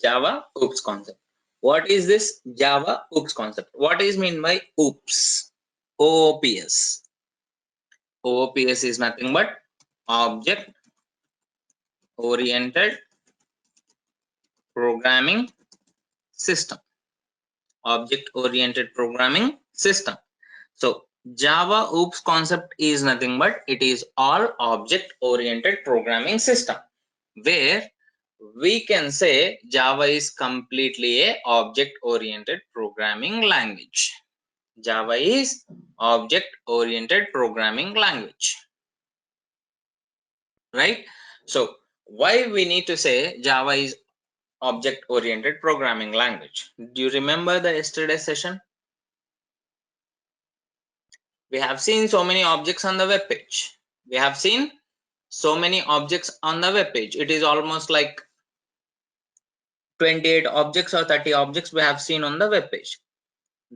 Java OOPS concept. What is this Java OOPS concept? What is mean by OOPS? OOPS. OOPS is nothing but object oriented programming system. Object oriented programming system. So Java OOPS concept is nothing but it is all object oriented programming system, where we can say Java is completely a object oriented programming language. Java is object oriented programming language, right? So why we need to say Java is object oriented programming language? Do you remember the yesterday session? We have seen so many objects on the web page. We have seen so many objects on the web page. It is almost like 28 objects or 30 objects we have seen on the web page.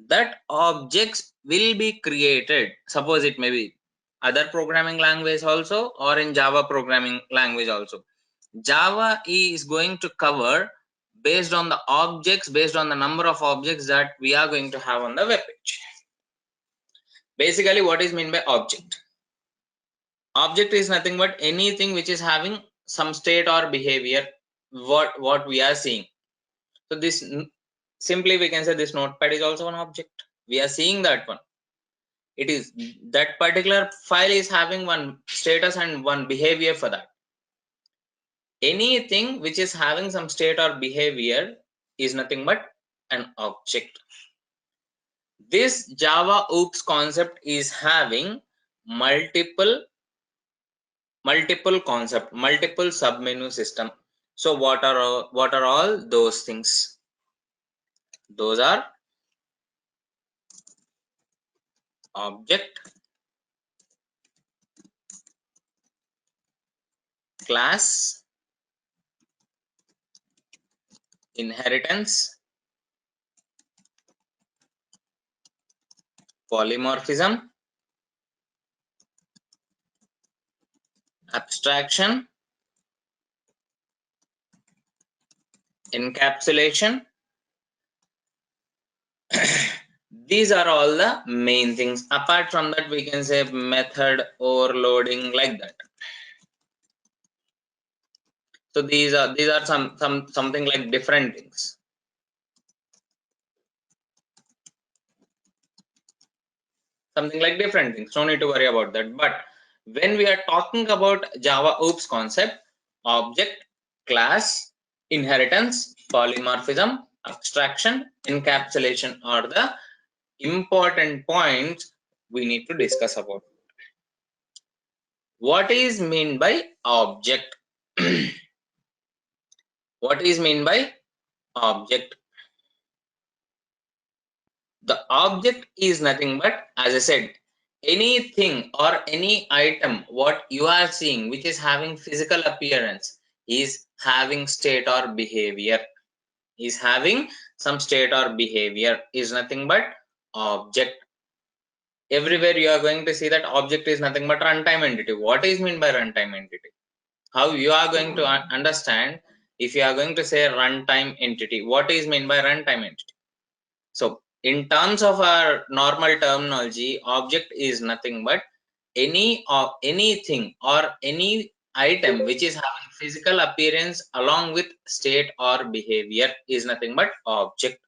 That objects will be created. Suppose it may be other programming language also, or in Java programming language also. Java is going to cover based on the objects, based on the number of objects that we are going to have on the web page. Basically, what is meant by object? Object is nothing but anything which is having some state or behavior, what we are seeing. So this, simply we can say this notepad is also an object. We are seeing that one. It is that particular file is having one status and one behavior for that. Anything which is having some state or behavior is nothing but an object. This Java OOPS concept is having multiple concept, multiple submenu system. So what are all those things? Those are object, class, inheritance, polymorphism, abstraction, encapsulation. These are all the main things. Apart from that, we can say method overloading, like that. So these are something like different things. Something like different things. No need to worry about that. But when we are talking about Java OOPS concept, object, class, inheritance, polymorphism, abstraction, encapsulation are the important points we need to discuss about. What is meant by object? What is meant by object? The object is nothing but, as I said, anything or any item what you are seeing which is having physical appearance is having state or behavior. Is having some state or behavior is nothing but object. Everywhere you are going to see that object is nothing but runtime entity. What is meant by runtime entity? How you are going to understand if you are going to say runtime entity? What is meant by runtime entity? So in terms of our normal terminology, object is nothing but anything or any item which is having physical appearance along with state or behavior is nothing but object.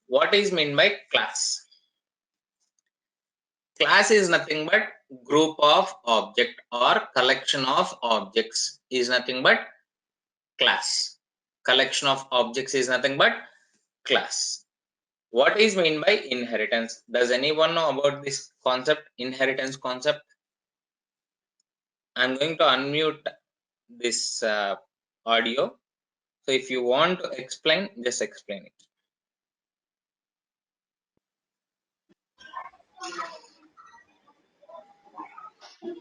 What is meant by class? Class is nothing but group of object or collection of objects is nothing but class. Collection of objects is nothing but class. What is meant by inheritance? Does anyone know about this concept, inheritance concept? I'm going to unmute this audio. So if you want to explain, just explain it.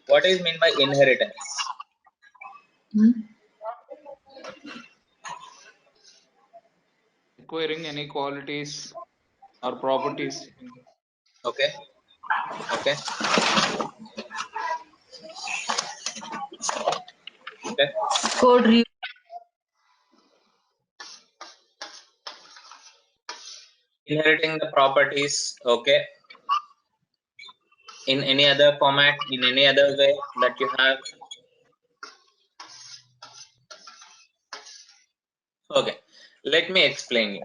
What is meant by inheritance? Acquiring any qualities or properties. Okay. Okay. Okay. Code review. inheriting the properties, okay, in any other format, in any other way that you have. Okay, let me explain you.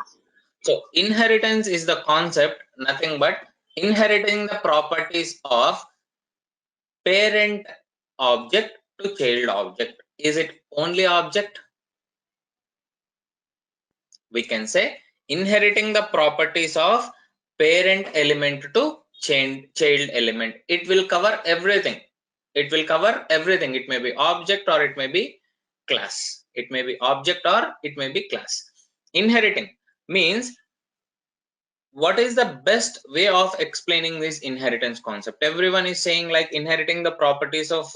So inheritance is the concept, nothing but inheriting the properties of parent object to child object. Is it only object? We can say inheriting the properties of parent element to child element. It will cover everything. It will cover everything. It may be object or it may be class. It may be object or it may be class. Inheriting means, what is the best way of explaining this inheritance concept? Everyone is saying like inheriting the properties of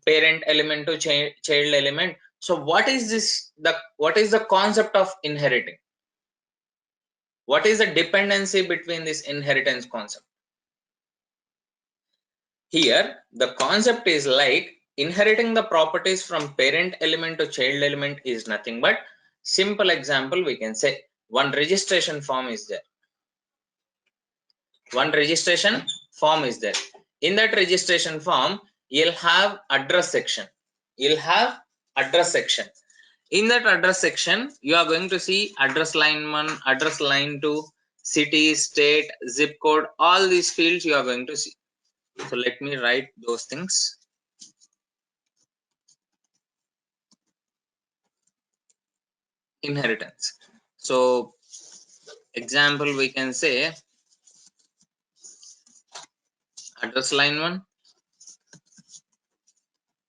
parent element to child element. So what is this, what is the concept of inheriting? What is the dependency between this inheritance concept? Here the concept is like inheriting the properties from parent element to child element is nothing but, simple example we can say, one registration form is there. One registration form is there. In that registration form, you'll have address section. You'll have address section. In that address section, you are going to see address line 1, address line 2, city, state, zip code, all these fields you are going to see. So let me write those things. Inheritance. So example we can say address line 1,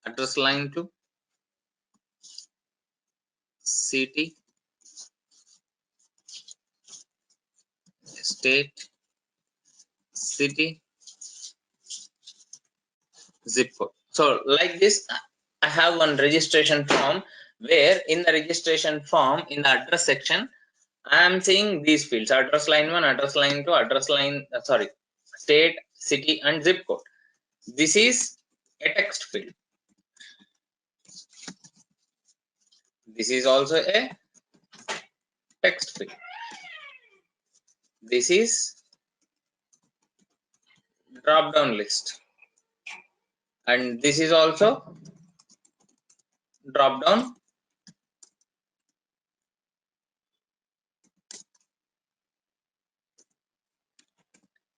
address line 2, city, state, city, zip code. So like this, I have one registration form where in the registration form, in the address section, I am saying these fields: address line 1, address line 2, address line, state, city, and zip code. This is a text field. This is also a text field. This is drop down list. And this is also drop down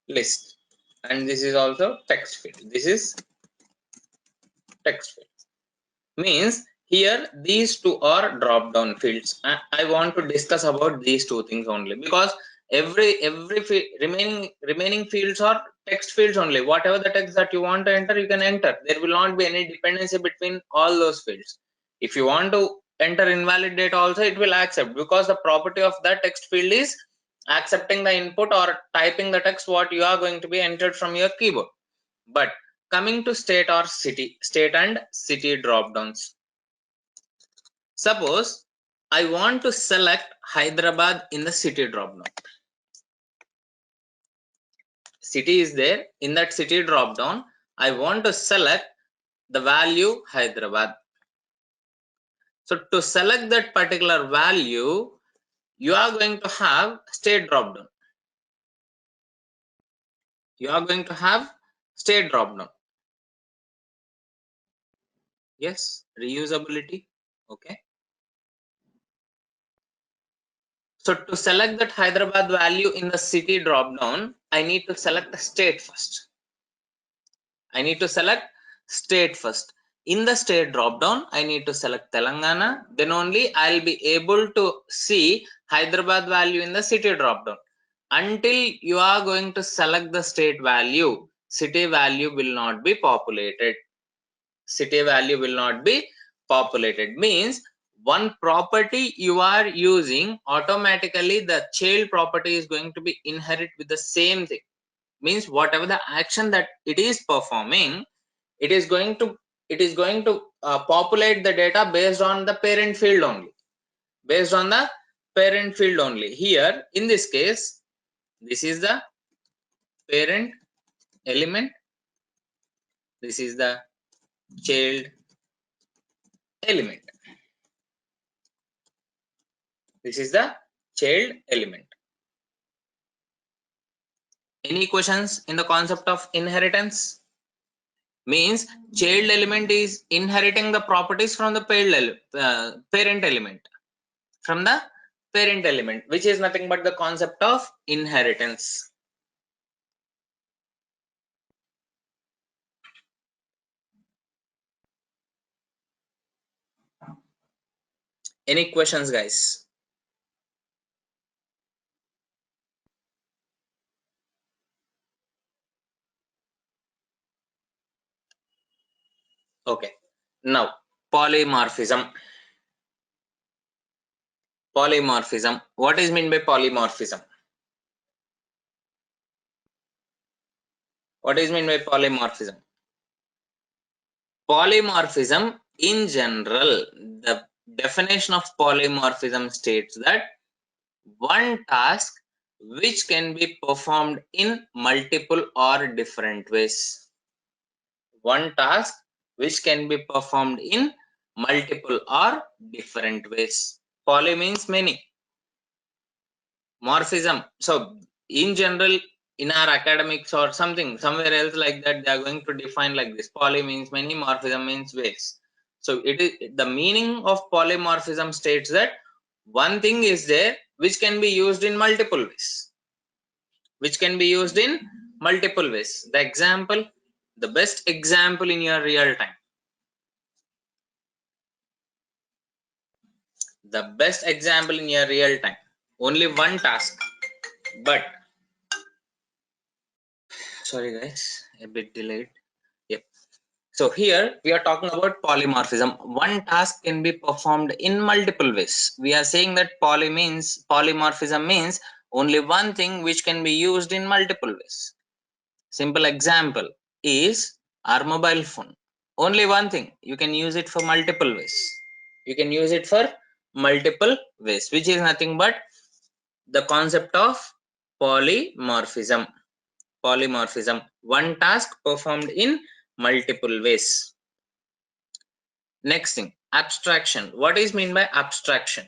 list. And this is also text field. This is text field. Means here these two are drop down fields. I want to discuss about these two things only, because every remaining fields are text fields only. Whatever the text that you want to enter, you can enter. There will not be any dependency between all those fields. If you want to enter invalid data also, it will accept, because the property of that text field is accepting the input or typing the text what you are going to be entered from your keyboard. But coming to state or city, state and city drop downs. Suppose I want to select Hyderabad in the city drop down. City is there. In that city drop down, I want to select the value Hyderabad. So to select that particular value, you are going to have state drop down. You are going to have state drop down. Yes, reusability. Okay. So to select that Hyderabad value in the city drop down, I need to select the state first. I need to select state first. In the state drop down, I need to select Telangana. Then only I'll be able to see Hyderabad value in the city drop down. Until you are going to select the state value, city value will not be populated. City value will not be populated. Means one property you are using, automatically the child property is going to be inherit with the same thing. Means whatever the action that it is performing, it is going to populate the data based on the parent field only. Based on the parent field only. Here in this case, this is the parent element. This is the child element. This is the child element. Any questions in the concept of inheritance? Means child element is inheriting the properties from the parent element, from the parent element, which is nothing but the concept of inheritance. Any questions, guys? Okay, now polymorphism. Polymorphism, what is meant by polymorphism? What is meant by polymorphism? Polymorphism in general, the definition of polymorphism states that one task which can be performed in multiple or different ways. One task which can be performed in multiple or different ways. Poly means many. Morphism, so in general, in our academics or something somewhere else like that, they are going to define like this: poly means many, morphism means ways. So it is the meaning of polymorphism states that one thing is there which can be used in multiple ways, which can be used in multiple ways. The example, the best example in your real time, the best example in your real time, only one task. But sorry guys, a bit delayed. Yep. So here we are talking about polymorphism. One task can be performed in multiple ways. We are saying that polymorphism means only one thing which can be used in multiple ways. Simple example is our mobile phone. Only one thing, you can use it for multiple ways. You can use it for multiple ways, which is nothing but the concept of polymorphism. Polymorphism, one task performed in multiple ways. Next thing, abstraction. What is mean by abstraction?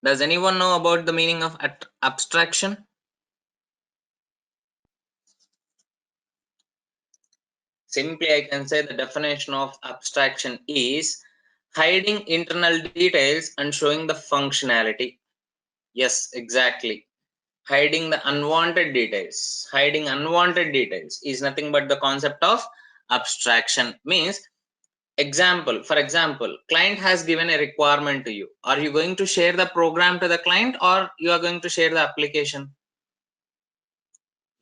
Does anyone know about the meaning of abstraction? Simply I can say the definition of abstraction is hiding internal details and showing the functionality. Yes, exactly. Hiding the unwanted details. Hiding unwanted details is nothing but the concept of abstraction. Means, example, for example, client has given a requirement to you. Are you going to share the program to the client, or you are going to share the application?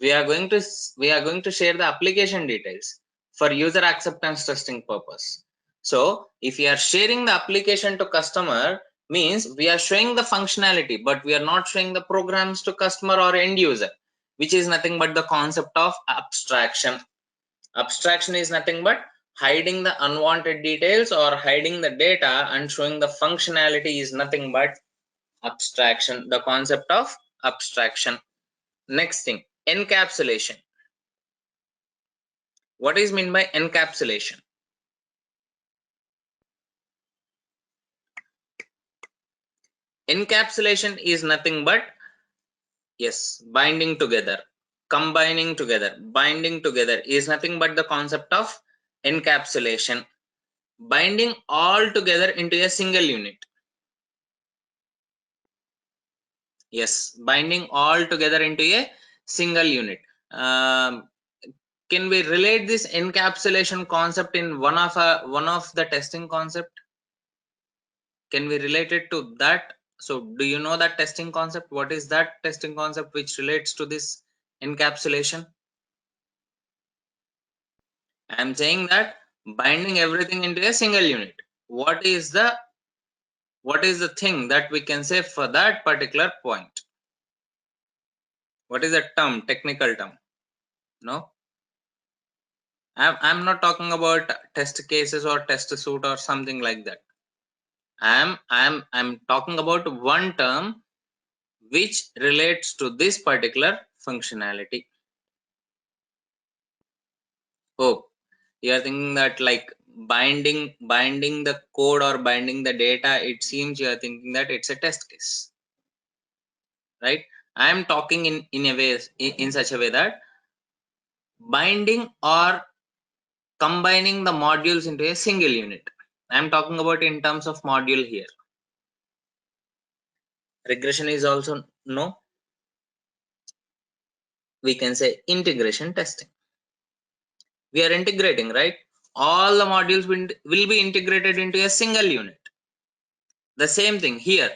We are going to share the application details for user acceptance testing purpose. So if we are sharing the application to customer, means we are showing the functionality, but we are not showing the programs to customer or end user, which is nothing but the concept of abstraction. Abstraction is nothing but hiding the unwanted details or hiding the data and showing the functionality is nothing but abstraction, the concept of abstraction. Next thing, encapsulation. What is meant by encapsulation? Encapsulation is nothing but, yes, binding together, combining together. Binding together is nothing but the concept of encapsulation. Binding all together into a single unit. Yes, binding all together into a single unit. Um, can we relate this encapsulation concept in one of the testing concept? Can we relate it to that? So do you know that testing concept? What is that testing concept which relates to this encapsulation? I am saying that binding everything into a single unit. What is the thing that we can say for that particular point? What is the term, technical term? No, I'm not talking about test cases or test suite or something like that. I'm talking about one term which relates to this particular functionality. Oh, you are thinking that like binding the code or binding the data, it seems you are thinking that it's a test case. right? I am talking in a way, in such a way that binding or combining the modules into a single unit. I am talking about in terms of module here. Regression is also no. We can say integration testing. We are integrating, right? All the modules will be integrated into a single unit. The same thing here.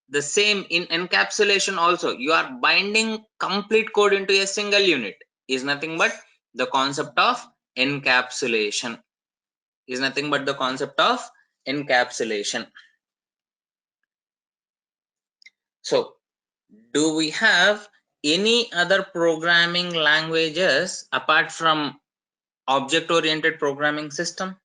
The same in encapsulation also. You are binding complete code into a single unit. Is nothing but the concept of encapsulation. Is nothing but the concept of encapsulation. So, do we have any other programming languages apart from object-oriented programming system?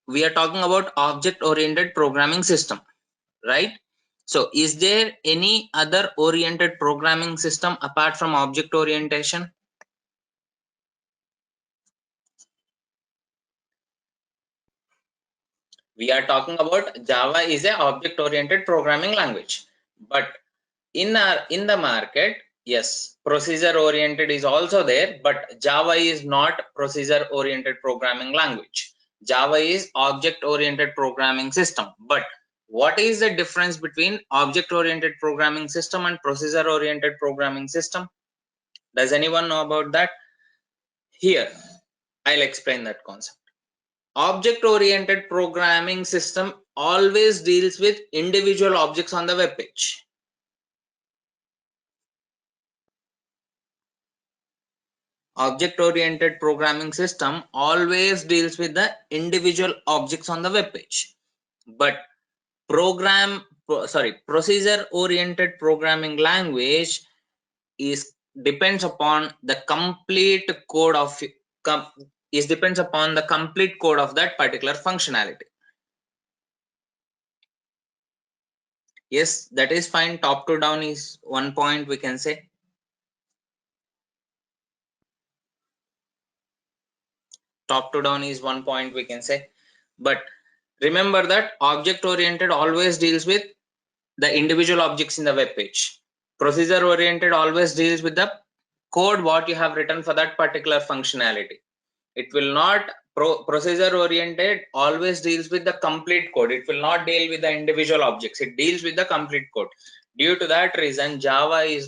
We are talking about object-oriented programming system, right? So, is there any other oriented programming system apart from object orientation? We are talking about Java is a object oriented programming language, but in the market, yes, procedure oriented is also there, but Java is not procedure oriented programming language. Java is object oriented programming system. But what is the difference between object oriented programming system and procedure oriented programming system? Does anyone know about that? Here, I'll explain that concept. Object-oriented programming system always deals with individual objects on the web page. Object-oriented programming system always deals with the individual objects on the web page. But procedure-oriented programming language depends upon the complete code of that particular functionality. Yes, that is fine. Top to down is one point we can say. Top to down is one point we can say. But remember that object oriented always deals with the individual objects in the web page. Procedure oriented always deals with the code what you have written for that particular functionality. It will not procedure oriented always deals with the complete code. It will not deal with the individual objects. It deals with the complete code. Due to that reason, Java is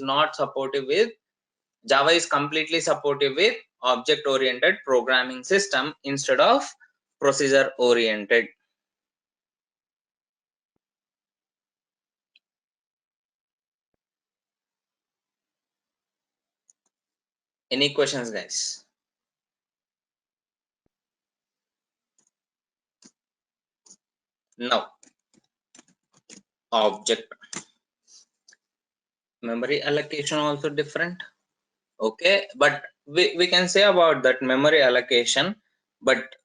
completely supportive with object oriented programming system instead of procedure oriented. Any questions, guys? Now, object memory allocation also different. Okay, but we can say about that memory allocation, but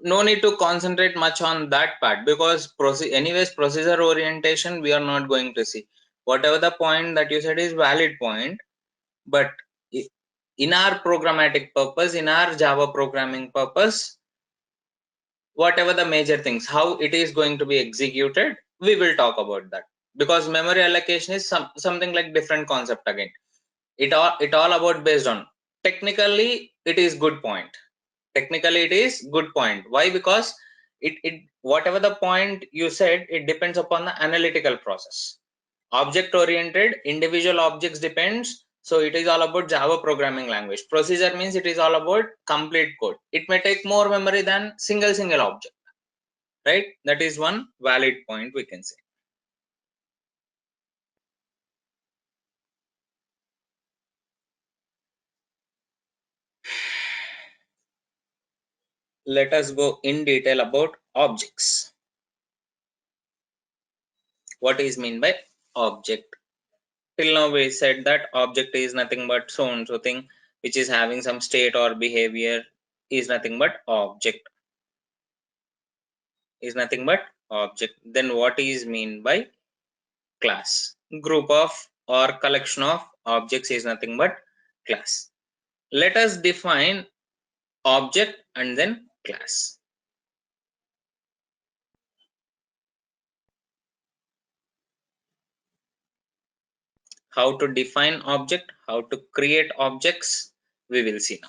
no need to concentrate much on that part, because anyways procedure orientation we are not going to see. Whatever the point that you said is valid point, but in our programmatic purpose, in our Java programming purpose, whatever the major things, how it is going to be executed, we will talk about that, because memory allocation is something like different concept again. It all about based on technically it is good point. Technically it is good point. Why? Because it whatever the point you said, it depends upon the analytical process. Object oriented, individual objects depends, so it is all about Java programming language. Procedure means it is all about complete code. It may take more memory than single object, right? That is one valid point we can say. Let us go in detail about objects. What is mean by object? till now we said that object is nothing but so and so thing which is having some state or behavior is nothing but object, is nothing but object. Then what is mean by class? Group of or collection of objects is nothing but class. Let us define object and then class. How to define object, how to create objects, we will see now.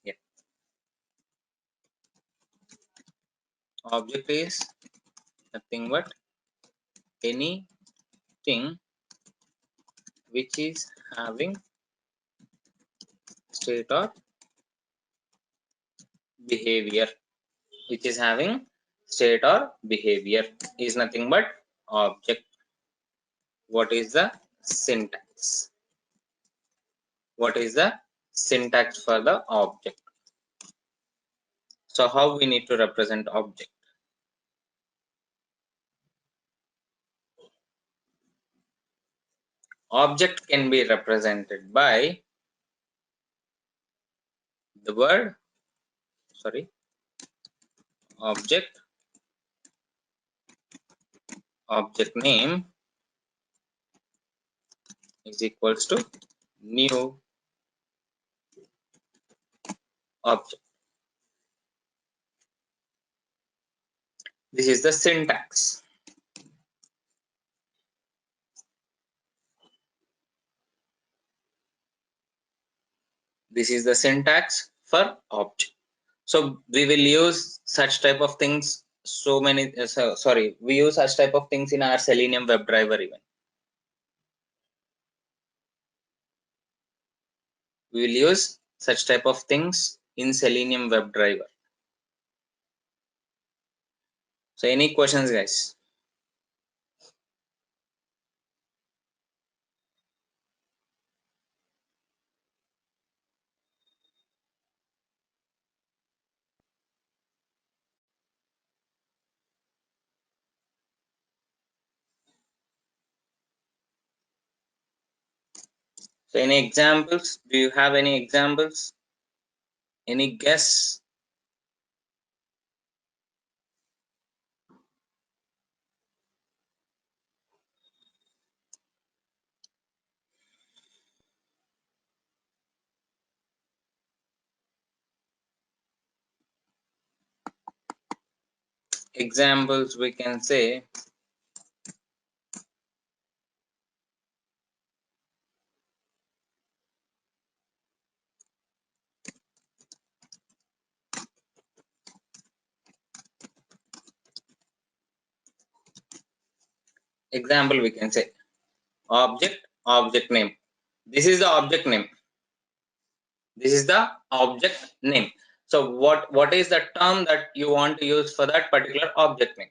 Yeah. Object is nothing but anything which is having state or behavior, which is having state or behavior is nothing but object. What is the syntax? What is the syntax for the object? So how we need to represent object? Object can be represented by the word, sorry, object, object name is equals to new object. This is the syntax. This is the syntax for object. So we will use such type of things. So many, sorry, we use such type of things in our Selenium WebDriver even. We will use such type of things in Selenium WebDriver. So any questions, guys? So any examples? Do you have any examples? Any guess? Examples we can say example we can say object, object name. This is the object name. This is the object name. So what is the term that you want to use for that particular object name?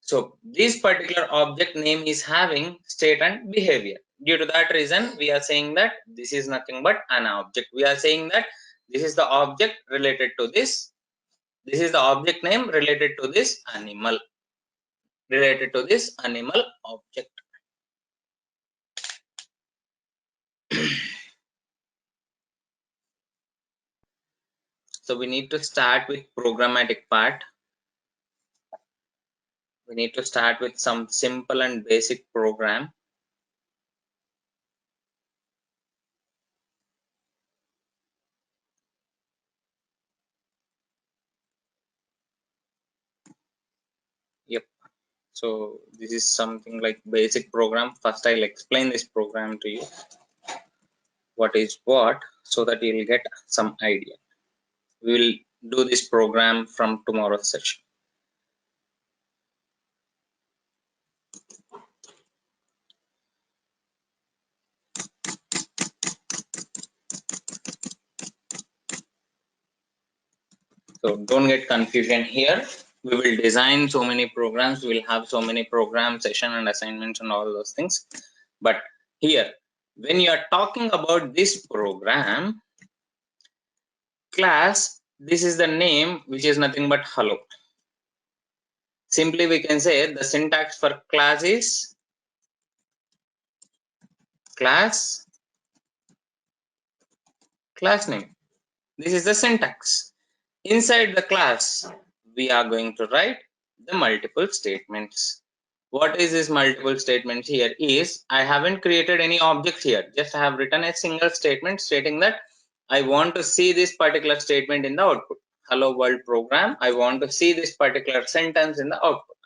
So this particular object name is having state and behavior. Due to that reason, we are saying that this is nothing but an object. We are saying that this is the object related to this. This is the object name related to this animal. Related to this animal object. So we need to start with programmatic part. We need to start with some simple and basic program. Yep. So this is something like basic program. First I'll explain this program to you. What is what, so that you will get some idea. We will do this program from tomorrow's session. So don't get confusion here. We will design so many programs. We will have so many program session and assignments and all those things. But here, when you are talking about this program class, this is the name, which is nothing but hello. Simply we can say the syntax for class is class name. This is the syntax. Inside the class, we are going to write the multiple statements. What is this multiple statements here is, I haven't created any object here. Just I have written a single statement stating that I want to see this particular statement in the output. Hello world program, I want to see this particular sentence in the output.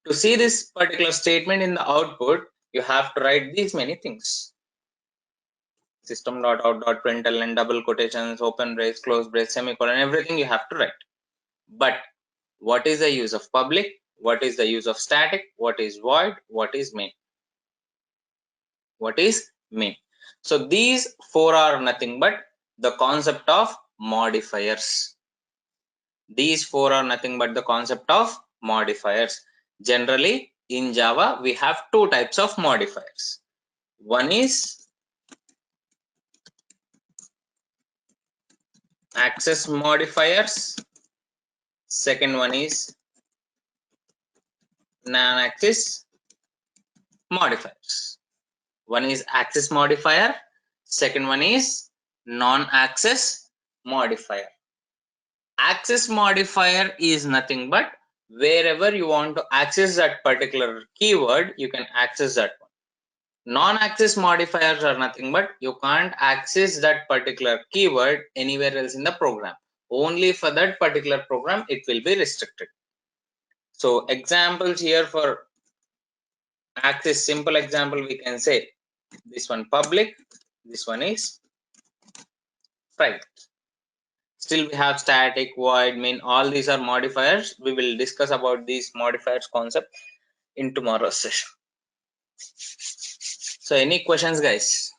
To see this particular statement in the output, you have to write these many things. System.out.println, double quotations, open brace, close brace, semicolon, everything you have to write. But what is the use of public? What is the use of static? What is void? What is main? What is main? So these four are nothing but the concept of modifiers. These four are nothing but the concept of modifiers. Generally, in Java, we have two types of modifiers. One is access modifiers. Second one is non-access modifiers. One is access modifier. Second one is non-access modifier. Access modifier is nothing but wherever you want to access that particular keyword, you can access that one. Non-access modifiers are nothing but you can't access that particular keyword anywhere else in the program. Only for that particular program it will be restricted. So examples here for access, simple example we can say this one public, this one is private. Still we have static, void, main, all these are modifiers. We will discuss about these modifiers concept in tomorrow's session. So any questions guys?